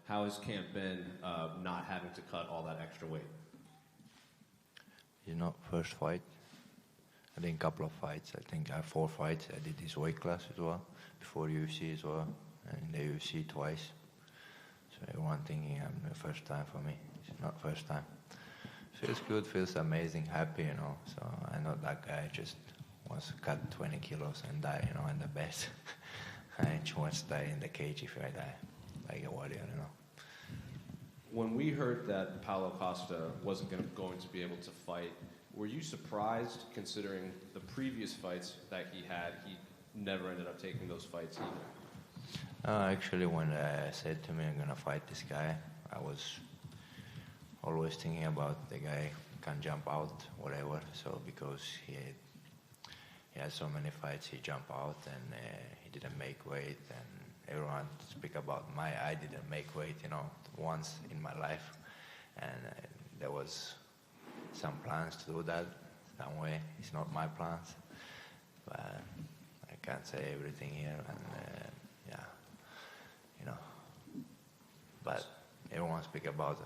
How has camp been not having to cut all that extra weight? First fight. I think a couple of fights. I think I have 4 fights. I did this weight class as well, before UFC as well, and in the UFC twice. So everyone thinking I'm the first time for me. It's not first time. Feels good, feels amazing, happy, So I'm not that guy, just wants to cut 20 kilos and die, I'm the best. I just want to die in the cage if I die, like a warrior, When we heard that Paulo Costa wasn't going to be able to fight, were you surprised, considering the previous fights that he had, he never ended up taking those fights either? Actually, when I said to me I'm going to fight this guy, I was always thinking about the guy can jump out, whatever. So because he had so many fights, he jumped out and he didn't make weight. And everyone speak about I didn't make weight, once in my life. And there was some plans to do that some way. It's not my plans, but I can't say everything here. And but everyone speak about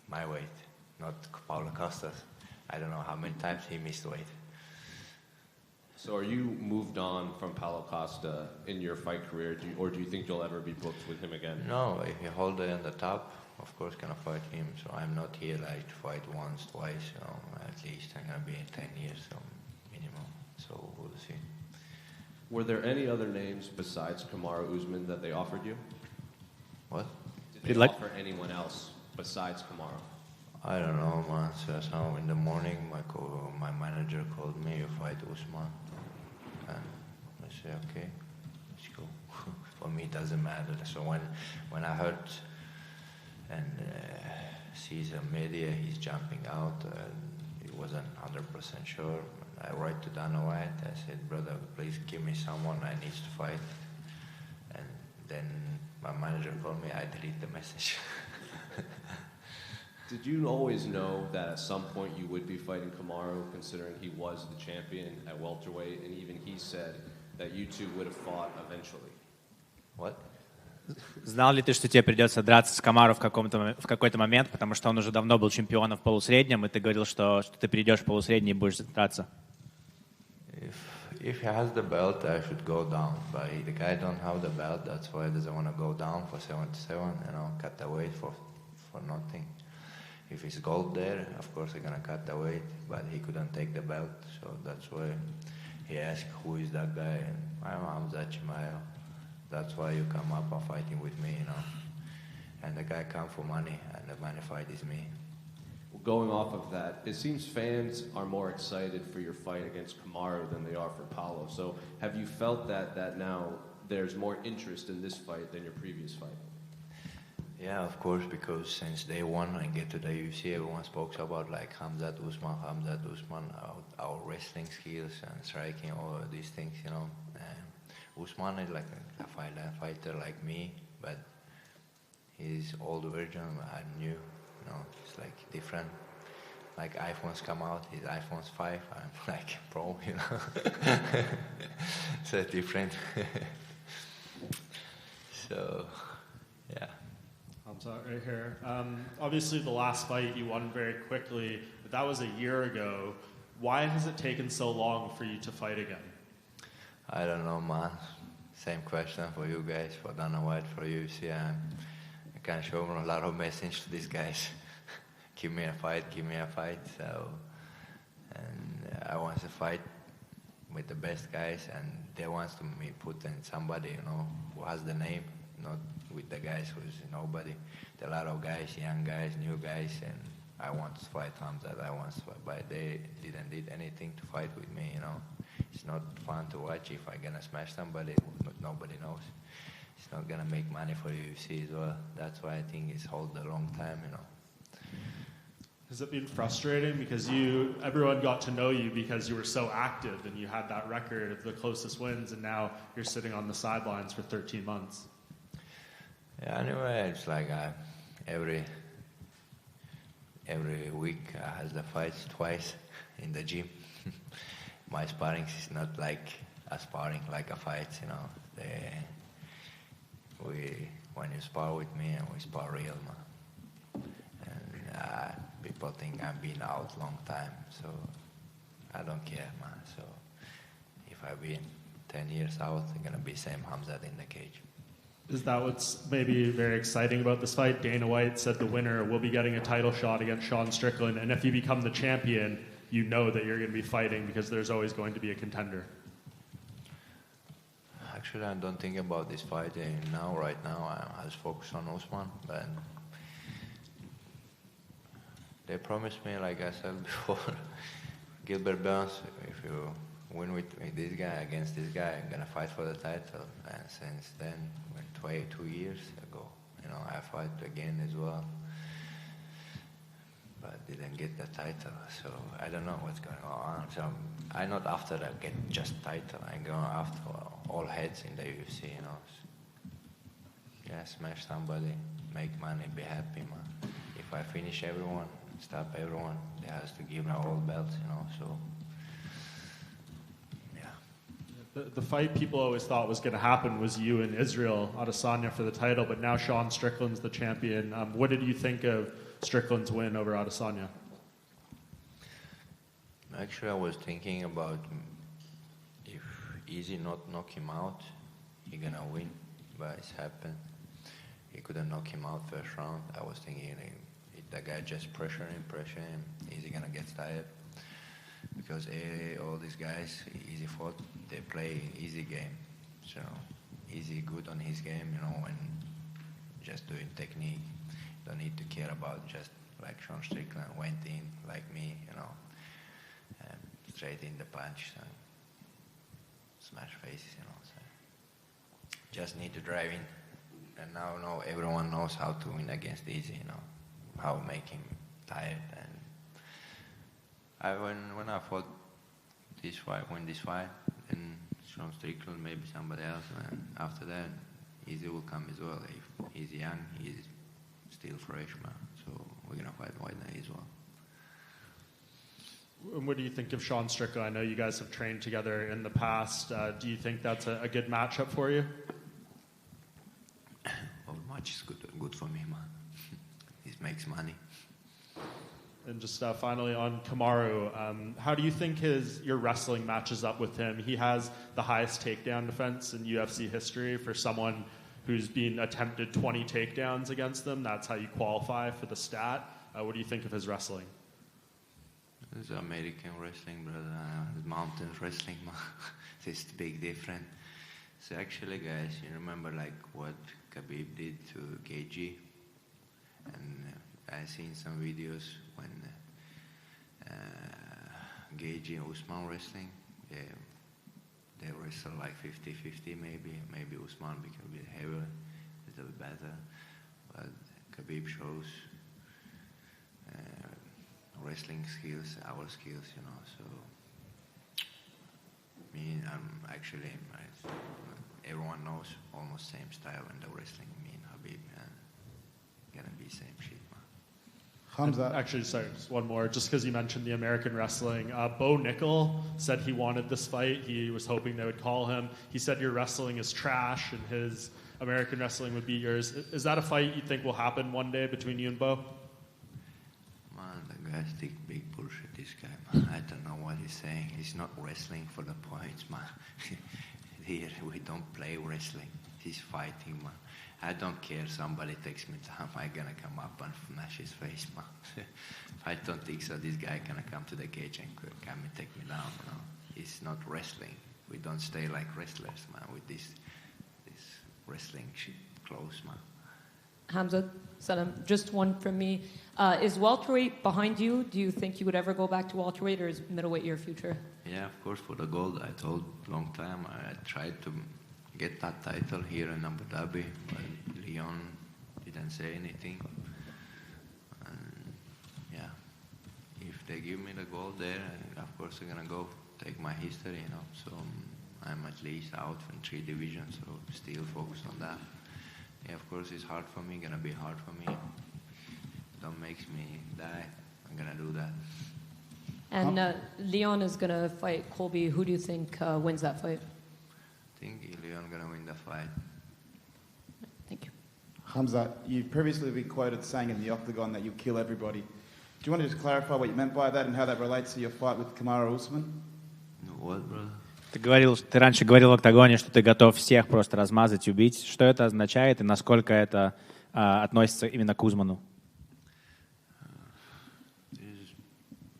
my weight, not Paulo Costa's. I don't know how many times he missed weight. So are you moved on from Paulo Costa in your fight career, or do you think you'll ever be booked with him again? No, if he hold it on the top, of course gonna fight him. So I'm not here like to fight once, twice, at least I'm gonna be in 10 years, minimum. So we'll see. Were there any other names besides Kamaru Usman that they offered you? What? Did they offer anyone else besides Kamaru? I don't know, man. So in the morning, my manager called me, you fight Usman. And I say, okay, let's go. For me, it doesn't matter. So when I heard and see the media, he's jumping out, he wasn't 100% sure. I write to Dana White, I said, brother, please give me someone I need to fight. And then my manager called me, I delete the message. Did you always know that at some point you would be fighting Kamaru, considering he was the champion at welterweight, and even he said that you two would have fought eventually? What? Знал ли ты, что тебе придется драться с Камару в какой-то момент, потому что он уже давно был чемпионом в полусреднем, и ты говорил, что ты придешь в полусредний и будешь драться? If he has the belt, I should go down. But the guy don't have the belt, that's why he doesn't want to go down for 77, cut the weight for nothing. If it's gold there, of course I'm gonna cut the weight, but he couldn't take the belt, so that's why he asked who is that guy, and I'm Khamzat Chimaev. That's why you come up and fighting with me, And the guy come for money, and the money fight is me. Well, going off of that, it seems fans are more excited for your fight against Kamaru than they are for Paulo. So have you felt that now there's more interest in this fight than your previous fight? Yeah, of course, because since day one I get to the UFC, everyone spoke about like Khamzat Usman, our wrestling skills and striking, all of these things, Usman is like a fighter like me, but he's old version, I'm new, it's like different. Like iPhones come out, his iPhone's 5, I'm like pro, So different. So, yeah. Khamzat right here. Obviously the last fight you won very quickly, but that was a year ago. Why has it taken so long for you to fight again? I don't know, man. Same question for you guys, for Dana White, for UFC. I can show a lot of messages to these guys. Give me a fight. So, and I want to fight with the best guys, and they want to me put in somebody, who has the name, not with the guys who's nobody. There are a lot of guys, young guys, new guys, and I want to fight Khamzat. But they didn't did anything to fight with me, It's not fun to watch if I'm gonna smash somebody nobody knows. It's not gonna make money for UFC as well. That's why I think it's hold a long time, Has it been frustrating because everyone got to know you because you were so active and you had that record of the closest wins, and now you're sitting on the sidelines for 13 months? Yeah, anyway, it's like every week I have the fights twice in the gym. My sparring is not like a sparring, like a fight, when you spar with me and we spar real, man. And people think I've been out long time, so I don't care, man. So if I've been 10 years out, I'm gonna be same Khamzat in the cage. Is that what's maybe very exciting about this fight? Dana White said the winner will be getting a title shot against Sean Strickland, and if you become the champion, you know that you're going to be fighting because there's always going to be a contender. Actually, I don't think about this fight right now. I just focus on Usman, but they promised me, like I said before, Gilbert Burns, if you win with this guy against this guy, I'm gonna fight for the title. And since then, 2 years ago, I fight again as well, but didn't get the title. So I don't know what's going on. So I'm not after I get just title. I'm going after all heads in the UFC. Yeah, smash somebody, make money, be happy, man. If I finish everyone, stop everyone, they has to give me all belts, So. The fight people always thought was going to happen was you and Israel Adesanya for the title, but now Sean Strickland's the champion. What did you think of Strickland's win over Adesanya? Actually, I was thinking about if Easy not knock him out, he gonna win, but it's happened. He couldn't knock him out first round. I was thinking if the guy just pressure him, Easy gonna get tired. Because all these guys, Easy fought, they play easy game. So Easy good on his game, and just doing technique. Don't need to care about just like Sean Strickland went in like me, and straight in the punch and smash faces, So just need to drive in. And now everyone knows how to win against Easy, how to make him tired. And when I fought win this fight, then Sean Strickland, maybe somebody else, and after that, Easy will come as well. If he's young, he's still fresh, man. So we're gonna fight White Knight as well. And what do you think of Sean Strickland? I know you guys have trained together in the past. Do you think that's a good matchup for you? Well, match is good for me, man. He makes money. And just finally on Kamaru, how do you think your wrestling matches up with him? He has the highest takedown defense in UFC history for someone who's been attempted 20 takedowns against them. That's how you qualify for the stat. What do you think of his wrestling? It's American wrestling, brother. Mountain wrestling, it's big different. So actually, guys, you remember like what Khabib did to Gaethje? And I seen some videos when Gaethje and Usman wrestling. They wrestle like 50-50 maybe Usman became a bit heavier, a little bit better. But Khabib shows wrestling skills, our skills, So everyone knows almost same style in the wrestling. Me and Khabib, gonna be same shit, man. Khamzat. Actually, sorry, just one more. Just because you mentioned the American wrestling, Bo Nickel said he wanted this fight. He was hoping they would call him. He said your wrestling is trash and his American wrestling would beat yours. Is that a fight you think will happen one day between you and Bo? Man, the guy think big bullshit, this guy, man. I don't know what he's saying. He's not wrestling for the points, man. Here, we don't play wrestling. He's fighting, man. I don't care. Somebody takes me down. I'm gonna come up and smash his face, man. If I don't think so, this guy gonna come to the cage and come and take me down. It's not wrestling. We don't stay like wrestlers, man. With this wrestling shit close, man. Khamzat, Salam, just one from me. Is welterweight behind you? Do you think you would ever go back to welterweight, or is middleweight your future? Yeah, of course, for the gold. I told long time. I tried to get that title here in Abu Dhabi, but Leon didn't say anything. And yeah, if they give me the gold there, of course I'm gonna go take my history, So I'm at least out from 3 divisions, so still focus on that. Yeah, of course it's hard for me, gonna be hard for me. Don't make me die. I'm gonna do that. And Leon is going to fight Colby. Who do you think wins that fight? I think Leon gonna win the fight. Thank you. Khamzat, you've previously been quoted saying in the octagon that you kill everybody. Do you want to just clarify what you meant by that and how that relates to your fight with Kamaru Usman? What, brother? Ты раньше говорил в октагоне, что ты готов всех просто размазать, убить. Что это означает и насколько это относится именно к Узману?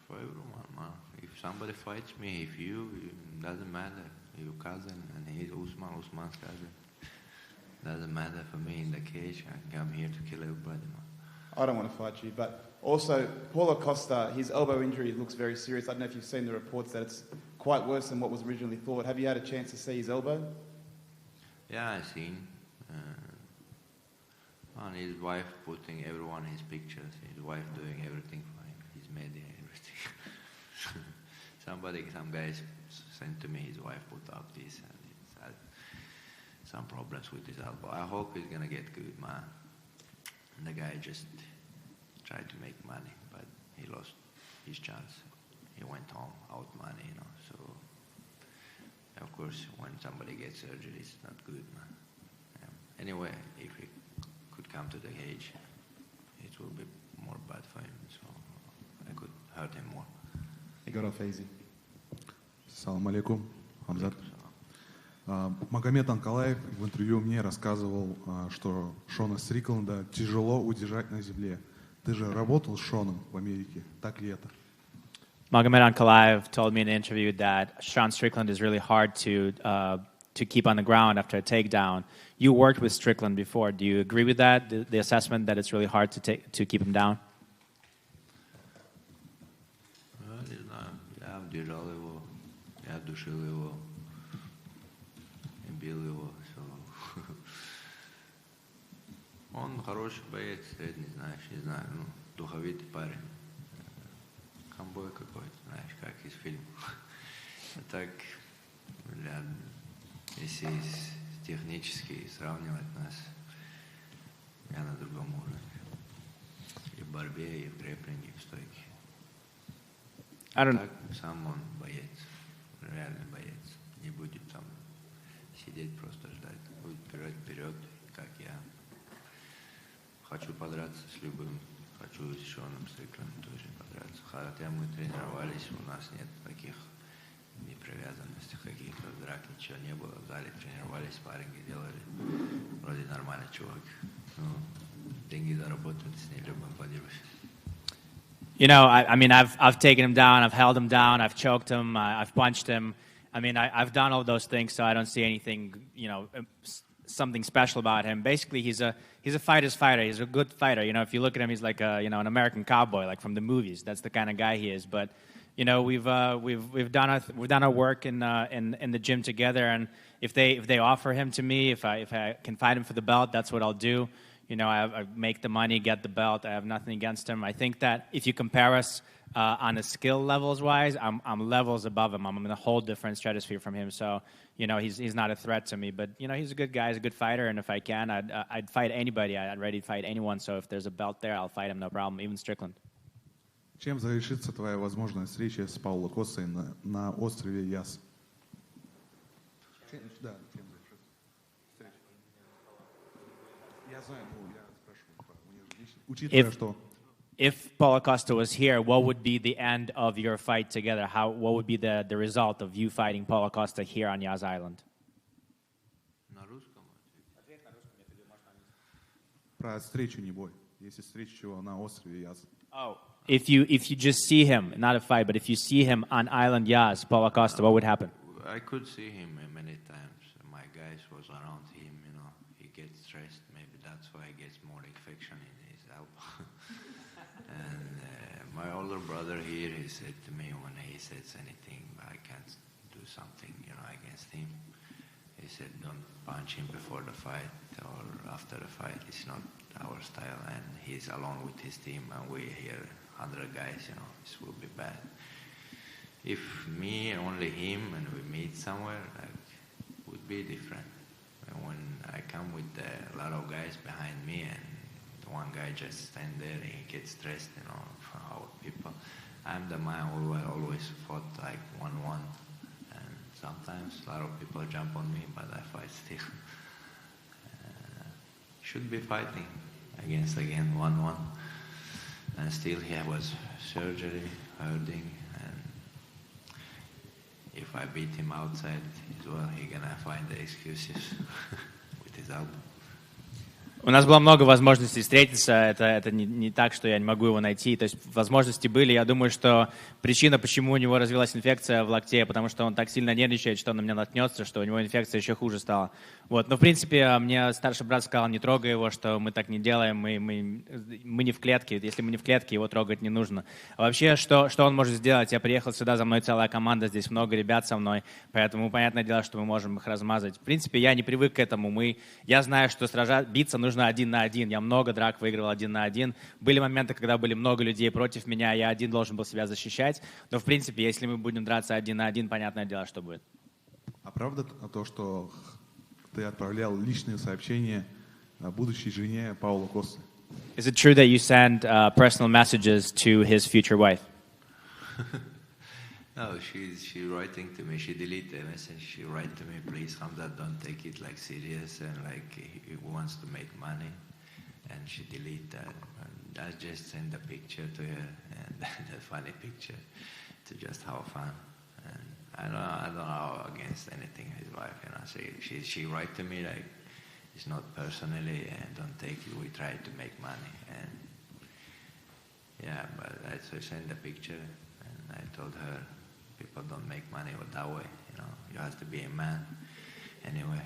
For everyone, man. If somebody fights me, if you, it doesn't matter. Your cousin and he's Usman's cousin. Doesn't matter for me in the cage. I come here to kill everybody, man. I don't want to fight you, but also Paulo Costa, his elbow injury looks very serious. I don't know if you've seen the reports that it's quite worse than what was originally thought. Have you had a chance to see his elbow? Yeah, I seen. And his wife putting everyone his pictures. His wife doing everything for him. His media, everything. Some guys sent to me. His wife put up this, and it's had some problems with his elbow. I hope he's gonna get good, man. And the guy just tried to make money, but he lost his chance. He went home out money, you know. So, of course, when somebody gets surgery, it's not good, man. Anyway, if he could come to the cage, it will be more bad for him. So I could hurt him more. He got off easy. Салам алейкум, Хамзат. Магомед Анкалаев в интервью мне рассказывал, что Шона Стрикленда тяжело удержать на земле. Ты же работал с Шоном в Америке, так ли это? Magomed Ankalaev told me in an interview that Sean Strickland is really hard to keep on the ground after a takedown. You worked with Strickland before. Do you agree with that, the assessment that it's really hard to keep him down? Не знаю, я держал его, я душил его, бил его. Он хороший боец, средний, знаешь, не знаю, ну, духовитый парень. Камбой какой-то, знаешь, как из фильма. Так, если технически сравнивать нас, я на другом уровне. И в борьбе, и в грэпплинге, и в стойке. Так, сам он боец, реальный боец. Не будет там сидеть, просто ждать. Будет вперед, как я. Хочу подраться с любым. Хочу с Шоном Стриклендом тоже подраться. Хотя мы тренировались, у нас нет таких непривязанностей, каких-то драк, ничего не было. В зале тренировались, спарринги делали. Вроде нормальный чувак. Ну, деньги заработают, с ней любым поделюсь. You know, I mean, I've taken him down, I've held him down, I've choked him, I've punched him. I mean, I've done all those things, so I don't see anything, you know, something special about him. Basically, he's a fighter's fighter. He's a good fighter. You know, if you look at him, he's like a, you know, an American cowboy, like from the movies. That's the kind of guy he is. But you know, we've done our work in the gym together. And if they offer him to me, if I can fight him for the belt, that's what I'll do. You know, I make the money, get the belt. I have nothing against him. I think that if you compare us on the skill levels wise, I'm levels above him. I'm in a whole different stratosphere from him. So, you know, he's not a threat to me. But you know, he's a good guy. He's a good fighter. And if I can, I'd fight anybody. I'd ready to fight anyone. So if there's a belt there, I'll fight him, no problem. Even Strickland. Чем завершится твоя возможная встреча с Пауло Костой на острове Яс? Да, чем завершится встреча? Я знаю, ну, я спрашиваю, учитывая, что... If Paulo Costa was here, what would be the end of your fight together? What would be the result of you fighting Paulo Costa here on Yas Island? На русском? Про встречу не бой. Если встречу на острове Яс. Oh, if you just see him, not a fight, but if you see him on Island Yas, Paulo Costa, what would happen? I could see him many times. My guys was around him, you know. He gets stressed. Maybe that's why he gets more infection in his elbow. And my older brother here, he said to me when he says anything, I can't do something, you know, against him. He said, don't punch him before the fight or after the fight. It's not our style. And he's alone with his team, and we here 100 guys, you know, this will be bad. If me, only him, and we meet somewhere, like, would be different. And when I come with a lot of guys behind me and one guy just stand there and he gets stressed, you know, for our people. I'm the man who always fought like 1-1. And sometimes a lot of people jump on me, but I fight still. should be fighting against again 1-1. And still he was surgery, hurting, and if I beat him outside as well, he gonna find the excuses with his elbow. У нас было много возможностей встретиться, это не так, что я не могу его найти, то есть возможности были, я думаю, что причина, почему у него развилась инфекция в локте, потому что он так сильно нервничает, что он на меня наткнется, что у него инфекция еще хуже стала. Вот. Но в принципе мне старший брат сказал, не трогай его, что мы так не делаем, мы не в клетке, если мы не в клетке, его трогать не нужно. А вообще, что он может сделать? Я приехал сюда, за мной целая команда, здесь много ребят со мной, поэтому понятное дело, что мы можем их размазать. В принципе, я не привык к этому, я знаю, что биться нужно 1 на 1, я много драк выиграл 1 на 1. Были моменты, когда были много людей против меня, я один должен был себя защищать, но в принципе, если мы будем драться 1 на 1, понятное дело, что будет. А правда то, что ты отправлял личные сообщения будущей жене Пауло Косты? Is it true that you send personal messages to his future wife? No, she's writing to me. She deleted the message. She write to me, please, Khamzat, don't take it like serious and like he wants to make money. And she delete that. And I just send a picture to her and a funny picture to just have fun. And I don't know against anything his wife. You know, she write to me like it's not personally and don't take it. We try to make money and yeah, but I send a picture and I told her. People don't make money that way, you know. You have to be a man. Anyway,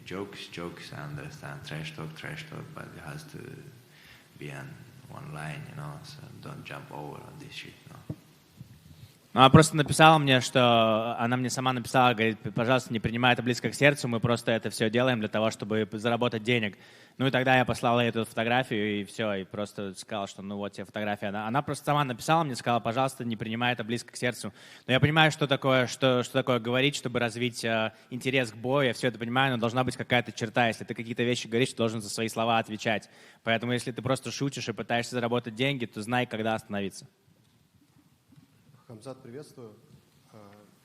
jokes, I understand. Trash talk, but it has to be on one line, you know. So don't jump over on this shit, you know. Она просто написала мне, что она мне сама написала, говорит, пожалуйста, не принимай это близко к сердцу, мы просто это все делаем для того, чтобы заработать денег. Ну и тогда я послал ей эту фотографию и все, и просто сказал, что ну вот тебе фотография. Она просто сама написала мне, сказала, пожалуйста, не принимай это близко к сердцу. Но я понимаю, что такое говорить, чтобы развить интерес к бою, я все это понимаю, но должна быть какая-то черта. Если ты какие-то вещи говоришь, ты должен за свои слова отвечать. Поэтому если ты просто шутишь и пытаешься заработать деньги, то знай, когда остановиться. Хамзат, приветствую.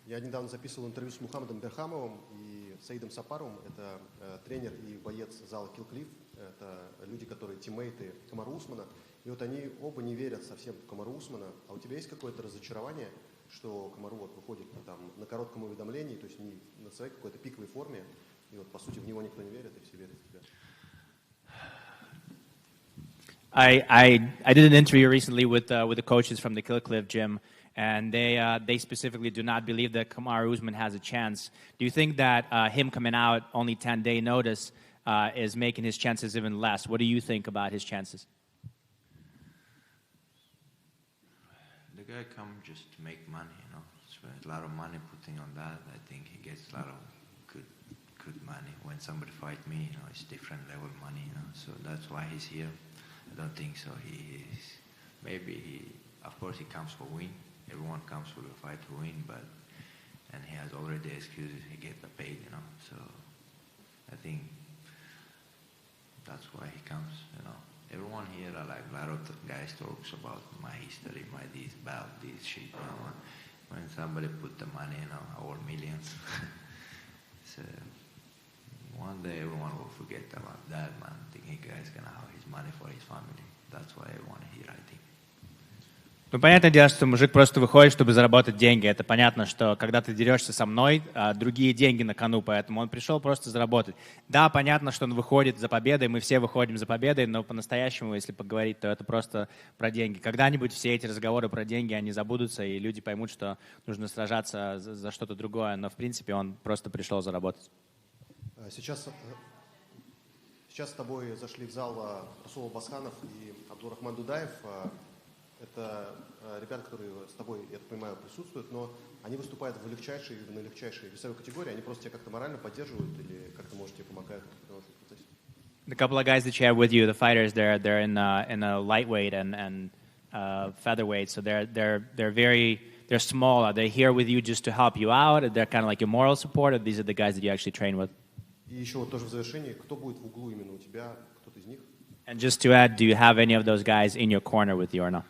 Я недавно записывал интервью с Мухаммадом Берхамовым и Саидом Сапаровым. Это тренер и боец зала Килл-Клифф. Это люди, которые тиммейты Камару Усмана. И вот они оба не верят совсем в Камару Усмана. А у тебя есть какое-то разочарование, что Камару вот выходит на коротком уведомлении, то есть не на своей какой-то пиковой форме, и вот по сути в него никто не верит, и все верят в тебя? I did an interview recently with the coaches from the Killcliff gym, and they specifically do not believe that Kamaru Usman has a chance. Do you think that him coming out only 10-day notice is making his chances even less? What do you think about his chances? The guy come just to make money, you know. Spend a lot of money putting on that. I think he gets a lot of good money. When somebody fight me, you know, it's different level money, you know. So that's why he's here. I don't think so. Of course he comes for win. Everyone comes for the fight to win, and he has already excuses. He get paid, you know. So I think that's why he comes, you know. Everyone here, a lot of guys talks about my history, my this, about this shit, you know. When somebody put the money, you know, our millions. So one day everyone will forget about that, man. Thinking guy's gonna have his money for his family. That's why everyone here, I think. Ну, понятное дело, что мужик просто выходит, чтобы заработать деньги. Это понятно, что когда ты дерешься со мной, другие деньги на кону, поэтому он пришел просто заработать. Да, понятно, что он выходит за победой, мы все выходим за победой, но по-настоящему, если поговорить, то это просто про деньги. Когда-нибудь все эти разговоры про деньги, они забудутся, и люди поймут, что нужно сражаться за что-то другое, но в принципе он просто пришел заработать. Сейчас с тобой зашли в зал Расул Басханов и Абдурахман Дудаев. Это ребята, которые с тобой, я так понимаю, присутствуют, но они выступают на легчайшей весовой категории. Они просто тебя как-то морально поддерживают или как-то, может, тебе помогают в этом процессе? The couple of guys that you have with you, the fighters, they're in a lightweight and featherweight, so they're small. Are they here with you just to help you out? They're kind of like your moral support, or these are the guys that you actually train with? И еще вот тоже в завершении, кто будет в углу именно у тебя, кто-то из них? And just to add, do you have any of those guys in your corner with you or not?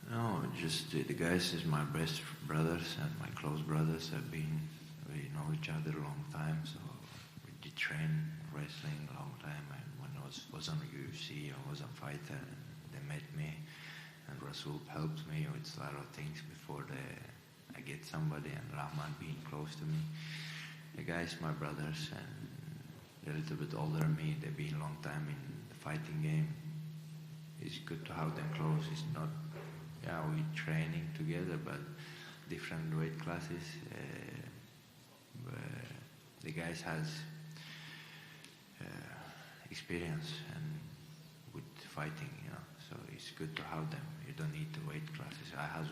No, just the guys is my best brothers and my close brothers. We know each other a long time, so we did train wrestling a long time. And was on UFC, I was a fighter, and they met me, and Rasul helped me with a lot of things before I get somebody, and Rahman being close to me. The guys, my brothers, and they're a little bit older than me. They've been a long time in the fighting game. It's good to have them close. It's not, we're training together, but different weight classes. The guys has experience and with fighting, so it's good to have them. You don't need the weight classes. I have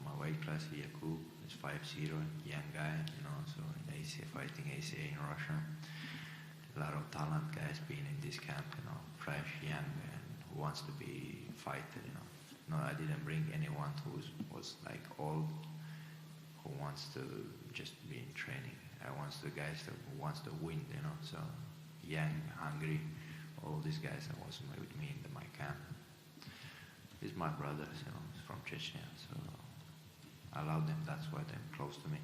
my weight class, Yakub, is 5'0", young guy, so in ACA fighting, ACA in Russia. A lot of talent guys being in this camp, fresh, young, and who wants to be fighter, No, I didn't bring anyone who was like old, who wants to just be in training. I want the guys that wants to win, so young, hungry, all these guys that was with me in my camp. It's my brothers, from Chechnya, so I love them. That's why they're close to me.